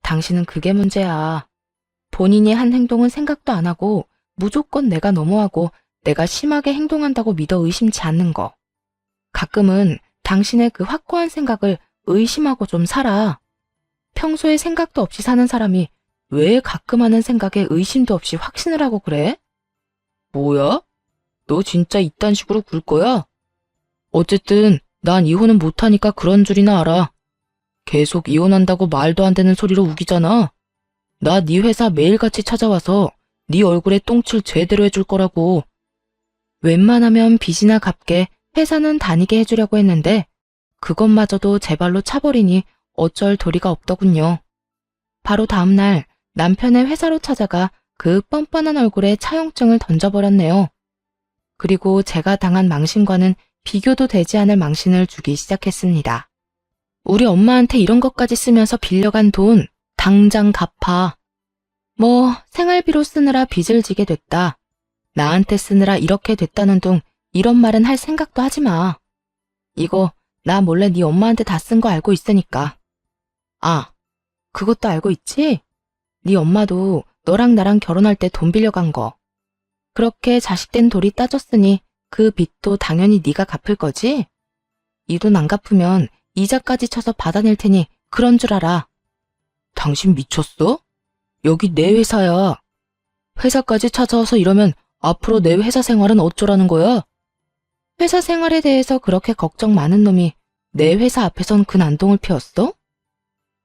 당신은 그게 문제야. 본인이 한 행동은 생각도 안 하고 무조건 내가 너무하고 내가 심하게 행동한다고 믿어 의심치 않는 거. 가끔은 당신의 그 확고한 생각을 의심하고 좀 살아. 평소에 생각도 없이 사는 사람이 왜 가끔 하는 생각에 의심도 없이 확신을 하고 그래? 뭐야? 너 진짜 이딴 식으로 굴 거야? 어쨌든 난 이혼은 못하니까 그런 줄이나 알아. 계속 이혼한다고 말도 안 되는 소리로 우기잖아. 나 네 회사 매일같이 찾아와서 네 얼굴에 똥칠 제대로 해줄 거라고. 웬만하면 빚이나 갚게 회사는 다니게 해주려고 했는데 그것마저도 제 발로 차버리니 어쩔 도리가 없더군요. 바로 다음날 남편의 회사로 찾아가 그 뻔뻔한 얼굴에 차용증을 던져버렸네요. 그리고 제가 당한 망신과는 비교도 되지 않을 망신을 주기 시작했습니다. 우리 엄마한테 이런 것까지 쓰면서 빌려간 돈 당장 갚아. 뭐 생활비로 쓰느라 빚을 지게 됐다. 나한테 쓰느라 이렇게 됐다는 둥 이런 말은 할 생각도 하지 마. 이거 나 몰래 네 엄마한테 다 쓴 거 알고 있으니까. 아, 그것도 알고 있지? 네 엄마도 너랑 나랑 결혼할 때 돈 빌려간 거. 그렇게 자식된 돌이 따졌으니 그 빚도 당연히 네가 갚을 거지? 이 돈 안 갚으면 이자까지 쳐서 받아낼 테니 그런 줄 알아. 당신 미쳤어? 여기 내 회사야. 회사까지 찾아와서 이러면 앞으로 내 회사 생활은 어쩌라는 거야? 회사 생활에 대해서 그렇게 걱정 많은 놈이 내 회사 앞에선 그 난동을 피웠어?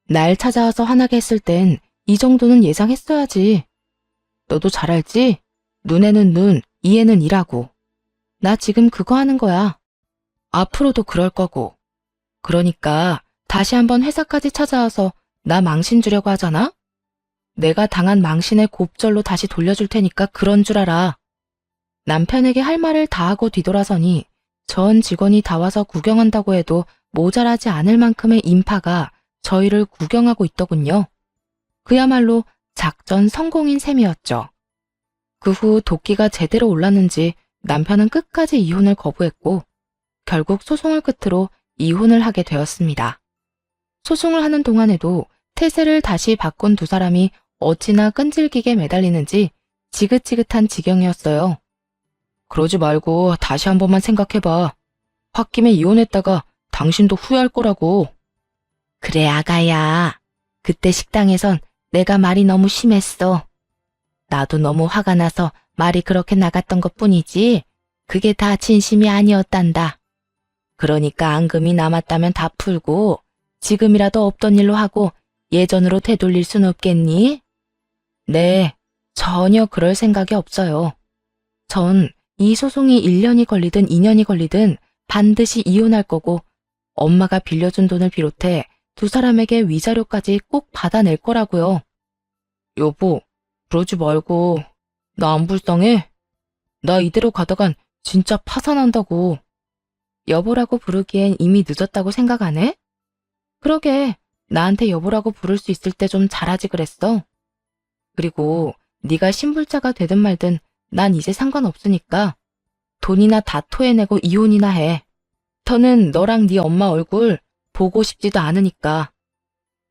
날 찾아와서 화나게 했을 땐 이 정도는 예상했어야지. 너도 잘 알지? 눈에는 눈, 이에는 이라고. 나 지금 그거 하는 거야. 앞으로도 그럴 거고. 그러니까 다시 한번 회사까지 찾아와서 나 망신 주려고 하잖아? 내가 당한 망신의 곱절로 다시 돌려줄 테니까 그런 줄 알아. 남편에게 할 말을 다 하고 뒤돌아서니 전 직원이 다 와서 구경한다고 해도 모자라지 않을 만큼의 인파가 저희를 구경하고 있더군요. 그야말로 작전 성공인 셈이었죠. 그 후 도끼가 제대로 올랐는지 남편은 끝까지 이혼을 거부했고 결국 소송을 끝으로 이혼을 하게 되었습니다. 소송을 하는 동안에도 태세를 다시 바꾼 두 사람이 어찌나 끈질기게 매달리는지 지긋지긋한 지경이었어요. 그러지 말고 다시 한 번만 생각해봐. 홧김에 이혼했다가 당신도 후회할 거라고. 그래, 아가야. 그때 식당에선 내가 말이 너무 심했어. 나도 너무 화가 나서 말이 그렇게 나갔던 것뿐이지 그게 다 진심이 아니었단다. 그러니까 앙금이 남았다면 다 풀고 지금이라도 없던 일로 하고 예전으로 되돌릴 순 없겠니? 네, 전혀 그럴 생각이 없어요. 전 이 소송이 1년이 걸리든 2년이 걸리든 반드시 이혼할 거고 엄마가 빌려준 돈을 비롯해 두 사람에게 위자료까지 꼭 받아낼 거라고요. 여보, 그러지 말고 나 안 불쌍해? 나 이대로 가다간 진짜 파산한다고. 여보라고 부르기엔 이미 늦었다고 생각 안 해? 그러게, 나한테 여보라고 부를 수 있을 때 좀 잘하지 그랬어. 그리고 네가 신불자가 되든 말든 난 이제 상관없으니까 돈이나 다 토해내고 이혼이나 해. 더는 너랑 네 엄마 얼굴 보고 싶지도 않으니까.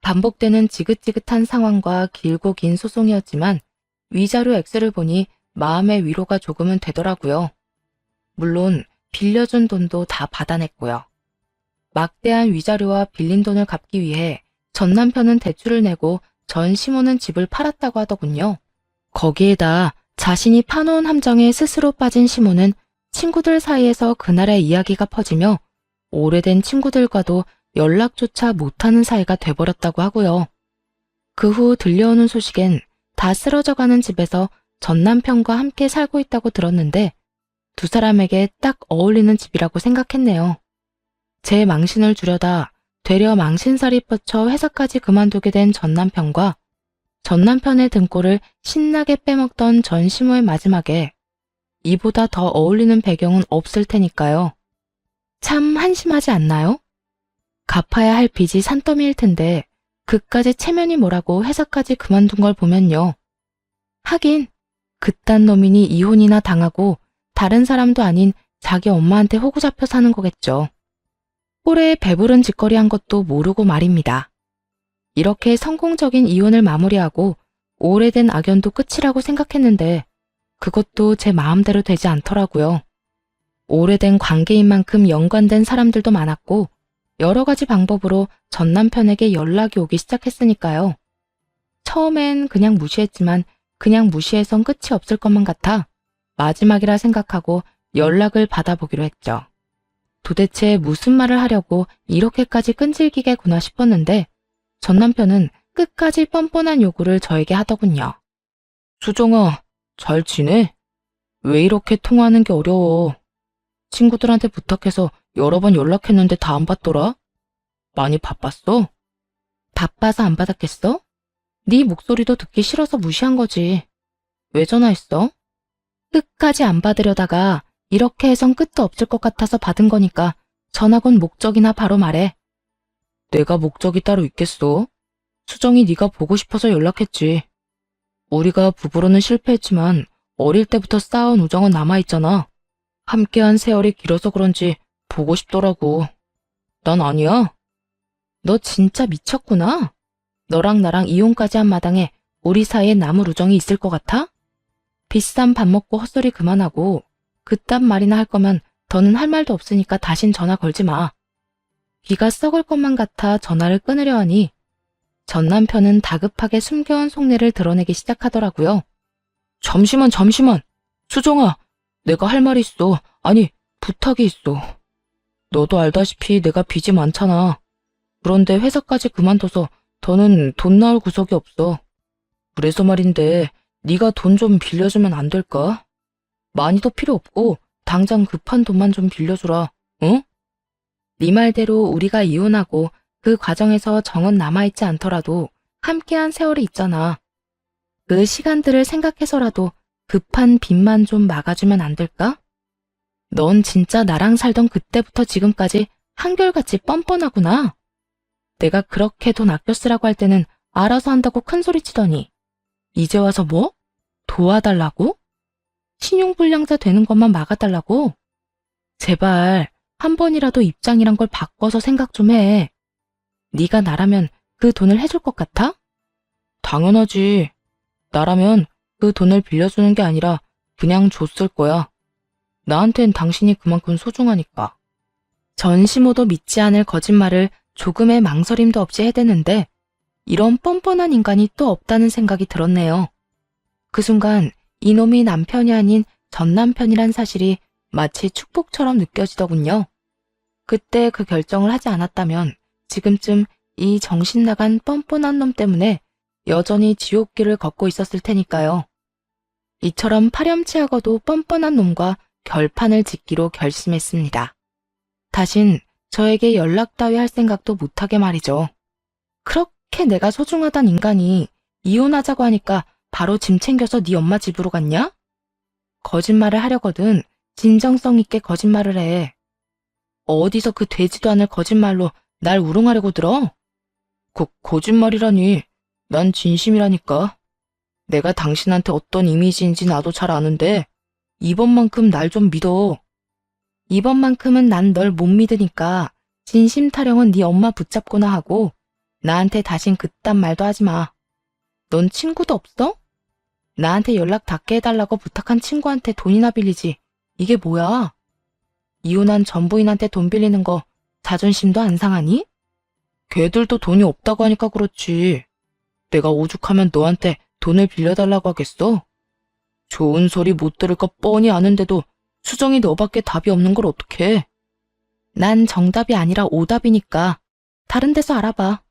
반복되는 지긋지긋한 상황과 길고 긴 소송이었지만 위자료 액수를 보니 마음의 위로가 조금은 되더라고요. 물론 빌려준 돈도 다 받아냈고요. 막대한 위자료와 빌린 돈을 갚기 위해 전 남편은 대출을 내고 전 시모는 집을 팔았다고 하더군요. 거기에다 자신이 파놓은 함정에 스스로 빠진 시모는 친구들 사이에서 그날의 이야기가 퍼지며 오래된 친구들과도 연락조차 못하는 사이가 돼버렸다고 하고요. 그 후 들려오는 소식엔 다 쓰러져가는 집에서 전 남편과 함께 살고 있다고 들었는데 두 사람에게 딱 어울리는 집이라고 생각했네요. 제 망신을 주려다 되려 망신살이 뻗쳐 회사까지 그만두게 된 전 남편과 전 남편의 등골을 신나게 빼먹던 전 시모의 마지막에 이보다 더 어울리는 배경은 없을 테니까요. 참 한심하지 않나요? 갚아야 할 빚이 산더미일 텐데 그까지 체면이 뭐라고 회사까지 그만둔 걸 보면요. 하긴 그딴 놈이니 이혼이나 당하고 다른 사람도 아닌 자기 엄마한테 호구 잡혀 사는 거겠죠. 꼴에 배부른 짓거리 한 것도 모르고 말입니다. 이렇게 성공적인 이혼을 마무리하고 오래된 악연도 끝이라고 생각했는데 그것도 제 마음대로 되지 않더라고요. 오래된 관계인 만큼 연관된 사람들도 많았고 여러 가지 방법으로 전 남편에게 연락이 오기 시작했으니까요. 처음엔 그냥 무시했지만 그냥 무시해선 끝이 없을 것만 같아 마지막이라 생각하고 연락을 받아보기로 했죠. 도대체 무슨 말을 하려고 이렇게까지 끈질기게구나 싶었는데 전 남편은 끝까지 뻔뻔한 요구를 저에게 하더군요. 수정아, 잘 지내? 왜 이렇게 통화하는 게 어려워? 친구들한테 부탁해서 여러 번 연락했는데 다 안 받더라? 많이 바빴어? 바빠서 안 받았겠어? 네 목소리도 듣기 싫어서 무시한 거지. 왜 전화했어? 끝까지 안 받으려다가 이렇게 해선 끝도 없을 것 같아서 받은 거니까 전화 건 목적이나 바로 말해. 내가 목적이 따로 있겠어? 수정이 네가 보고 싶어서 연락했지. 우리가 부부로는 실패했지만 어릴 때부터 쌓아온 우정은 남아있잖아. 함께한 세월이 길어서 그런지 보고 싶더라고. 난 아니야. 너 진짜 미쳤구나. 너랑 나랑 이혼까지 한 마당에 우리 사이에 남을 우정이 있을 것 같아? 비싼 밥 먹고 헛소리 그만하고 그딴 말이나 할 거면 더는 할 말도 없으니까 다신 전화 걸지 마. 귀가 썩을 것만 같아 전화를 끊으려 하니 전 남편은 다급하게 숨겨온 속내를 드러내기 시작하더라고요. 잠시만. 수정아, 내가 할 말이 있어. 아니, 부탁이 있어. 너도 알다시피 내가 빚이 많잖아. 그런데 회사까지 그만둬서 더는 돈 나올 구석이 없어. 그래서 말인데 네가 돈 좀 빌려주면 안 될까? 많이도 필요 없고 당장 급한 돈만 좀 빌려주라. 응? 네 말대로 우리가 이혼하고 그 과정에서 정은 남아있지 않더라도 함께한 세월이 있잖아. 그 시간들을 생각해서라도 급한 빚만 좀 막아주면 안 될까? 넌 진짜 나랑 살던 그때부터 지금까지 한결같이 뻔뻔하구나. 내가 그렇게 돈 아껴 쓰라고 할 때는 알아서 한다고 큰소리치더니 이제 와서 뭐? 도와달라고? 신용불량자 되는 것만 막아달라고? 제발 한 번이라도 입장이란 걸 바꿔서 생각 좀 해. 네가 나라면 그 돈을 해줄 것 같아? 당연하지. 나라면 그 돈을 빌려주는 게 아니라 그냥 줬을 거야. 나한텐 당신이 그만큼 소중하니까. 전시모도 믿지 않을 거짓말을 조금의 망설임도 없이 해대는데 이런 뻔뻔한 인간이 또 없다는 생각이 들었네요. 그 순간 이놈이 남편이 아닌 전 남편이란 사실이 마치 축복처럼 느껴지더군요. 그때 그 결정을 하지 않았다면 지금쯤 이 정신 나간 뻔뻔한 놈 때문에 여전히 지옥길을 걷고 있었을 테니까요. 이처럼 파렴치하고도 뻔뻔한 놈과 결판을 짓기로 결심했습니다. 다신 저에게 연락 따위 할 생각도 못하게 말이죠. 그렇게 내가 소중하단 인간이 이혼하자고 하니까 바로 짐 챙겨서 네 엄마 집으로 갔냐? 거짓말을 하려거든 진정성 있게 거짓말을 해. 어디서 그 되지도 않을 거짓말로 날 우롱하려고 들어? 거짓말이라니. 난 진심이라니까. 내가 당신한테 어떤 이미지인지 나도 잘 아는데 이번만큼 날 좀 믿어. 이번만큼은 난 널 못 믿으니까 진심 타령은 네 엄마 붙잡거나 하고 나한테 다신 그딴 말도 하지 마. 넌 친구도 없어? 나한테 연락 닿게 해달라고 부탁한 친구한테 돈이나 빌리지. 이게 뭐야? 이혼한 전 부인한테 돈 빌리는 거 자존심도 안 상하니? 걔들도 돈이 없다고 하니까 그렇지. 내가 오죽하면 너한테 돈을 빌려달라고 하겠어? 좋은 소리 못 들을 거 뻔히 아는데도 수정이 너밖에 답이 없는 걸 어떡해. 난 정답이 아니라 오답이니까 다른 데서 알아봐.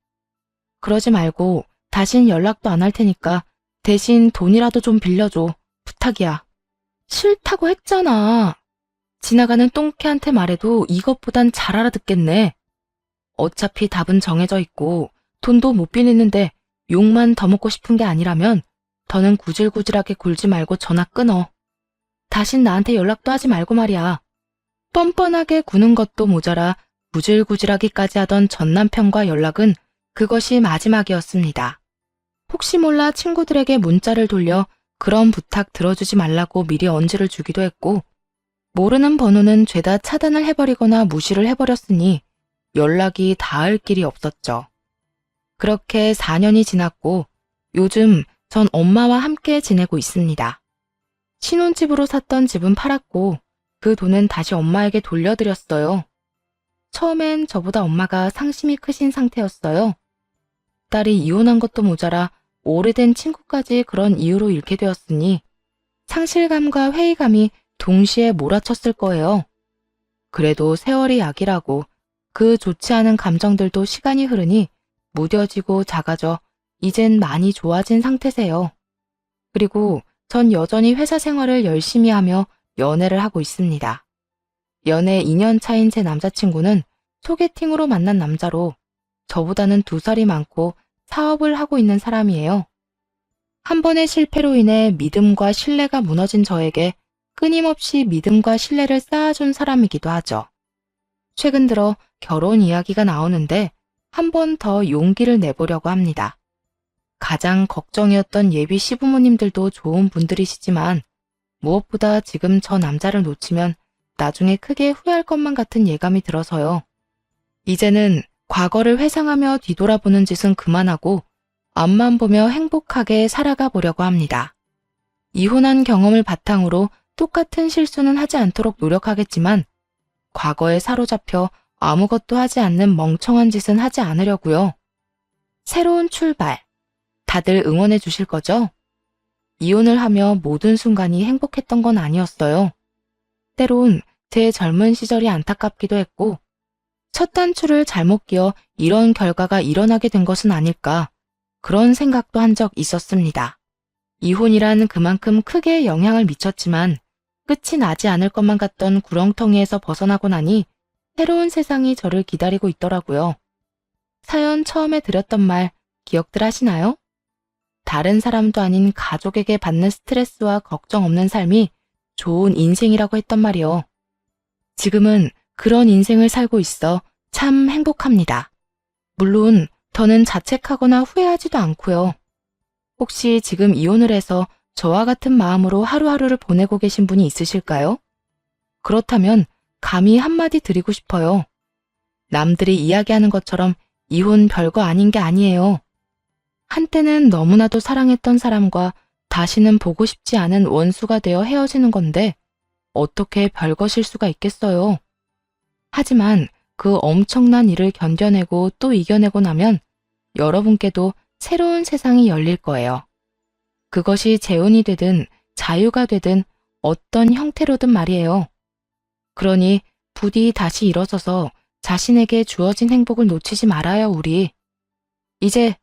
그러지 말고 다신 연락도 안 할 테니까 대신 돈이라도 좀 빌려줘. 부탁이야. 싫다고 했잖아. 지나가는 똥개한테 말해도 이것보단 잘 알아듣겠네. 어차피 답은 정해져 있고 돈도 못 빌리는데 욕만 더 먹고 싶은 게 아니라면 더는 구질구질하게 굴지 말고 전화 끊어. 다신 나한테 연락도 하지 말고 말이야. 뻔뻔하게 구는 것도 모자라 구질구질하기까지 하던 전 남편과 연락은 그것이 마지막이었습니다. 혹시 몰라 친구들에게 문자를 돌려 그런 부탁 들어주지 말라고 미리 언지를 주기도 했고 모르는 번호는 죄다 차단을 해버리거나 무시를 해버렸으니 연락이 닿을 길이 없었죠. 그렇게 4년이 지났고 요즘 전 엄마와 함께 지내고 있습니다. 신혼집으로 샀던 집은 팔았고 그 돈은 다시 엄마에게 돌려드렸어요. 처음엔 저보다 엄마가 상심이 크신 상태였어요. 딸이 이혼한 것도 모자라 오래된 친구까지 그런 이유로 잃게 되었으니 상실감과 회의감이 동시에 몰아쳤을 거예요. 그래도 세월이 약이라고 그 좋지 않은 감정들도 시간이 흐르니 무뎌지고 작아져 이젠 많이 좋아진 상태세요. 그리고 전 여전히 회사 생활을 열심히 하며 연애를 하고 있습니다. 연애 2년 차인 제 남자친구는 소개팅으로 만난 남자로 저보다는 2살이 많고 사업을 하고 있는 사람이에요. 한 번의 실패로 인해 믿음과 신뢰가 무너진 저에게 끊임없이 믿음과 신뢰를 쌓아준 사람이기도 하죠. 최근 들어 결혼 이야기가 나오는데 한 번 더 용기를 내보려고 합니다. 가장 걱정이었던 예비 시부모님들도 좋은 분들이시지만 무엇보다 지금 저 남자를 놓치면 나중에 크게 후회할 것만 같은 예감이 들어서요. 이제는 과거를 회상하며 뒤돌아보는 짓은 그만하고 앞만 보며 행복하게 살아가 보려고 합니다. 이혼한 경험을 바탕으로 똑같은 실수는 하지 않도록 노력하겠지만 과거에 사로잡혀 아무것도 하지 않는 멍청한 짓은 하지 않으려고요. 새로운 출발. 다들 응원해 주실 거죠? 이혼을 하며 모든 순간이 행복했던 건 아니었어요. 때론 제 젊은 시절이 안타깝기도 했고, 첫 단추를 잘못 끼어 이런 결과가 일어나게 된 것은 아닐까, 그런 생각도 한 적 있었습니다. 이혼이란 그만큼 크게 영향을 미쳤지만 끝이 나지 않을 것만 같던 구렁텅이에서 벗어나고 나니 새로운 세상이 저를 기다리고 있더라고요. 사연 처음에 드렸던 말 기억들 하시나요? 다른 사람도 아닌 가족에게 받는 스트레스와 걱정 없는 삶이 좋은 인생이라고 했던 말이요. 지금은 그런 인생을 살고 있어 참 행복합니다. 물론 더는 자책하거나 후회하지도 않고요. 혹시 지금 이혼을 해서 저와 같은 마음으로 하루하루를 보내고 계신 분이 있으실까요? 그렇다면 감히 한마디 드리고 싶어요. 남들이 이야기하는 것처럼 이혼 별거 아닌 게 아니에요. 한때는 너무나도 사랑했던 사람과 다시는 보고 싶지 않은 원수가 되어 헤어지는 건데 어떻게 별거 실수가 있겠어요. 하지만 그 엄청난 일을 견뎌내고 또 이겨내고 나면 여러분께도 새로운 세상이 열릴 거예요. 그것이 재혼이 되든 자유가 되든 어떤 형태로든 말이에요. 그러니 부디 다시 일어서서 자신에게 주어진 행복을 놓치지 말아요, 우리. 이제